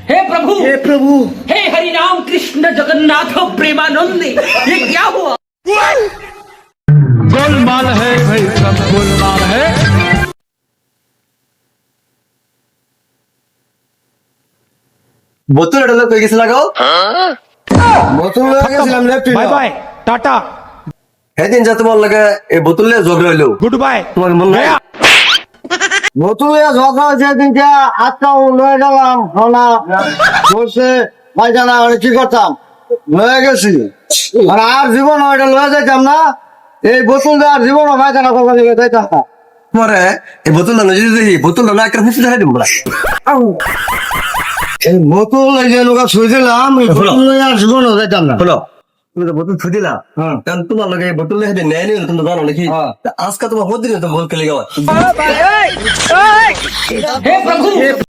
हे प्रभु हे हरि राम कृष्ण जगन्नाथ प्रेमानंद ये क्या हुआ? गोलमाल है भाई, सब गोलमाल है। বোতল এটা কই গেছে লাগাও বোতল লয়ে গেছিলাম লেফট बाय बाय टाटा সেদিন যা তোমার লাগে এই বোতল নিয়ে ঝগড়া হইলো गुड बाय। তোমার মন নাই गया। বোতল নিয়ে ঝগড়া হয়েছে দিনটা আজকা লয়ে গেলাম সোনা বসে পায়খানা মানে কি করতাম লয়ে গেছি আর জীবন ওইটা লয়ে যাইতাম না এই বোতল দিয়ে আর জীবন পায়খানা করবার দিকে যাইতাম না তোমারে এই বোতলটা নজরে দেখি বোতলটা না একটা মিশে দেখা দিব এই বোতল এই যে লোক শুয়েছিলাম এই বোতল লয়ে আর জীবন যাইতাম না হলো তুমি তো বোতল ছুঁ দিলা কারণ তোমার লগে এই বোতল লেগে নেয় নি তুমি জানো নাকি আজকে তোমার হদিন তো বল খেলে গাওয়া हे प्रभु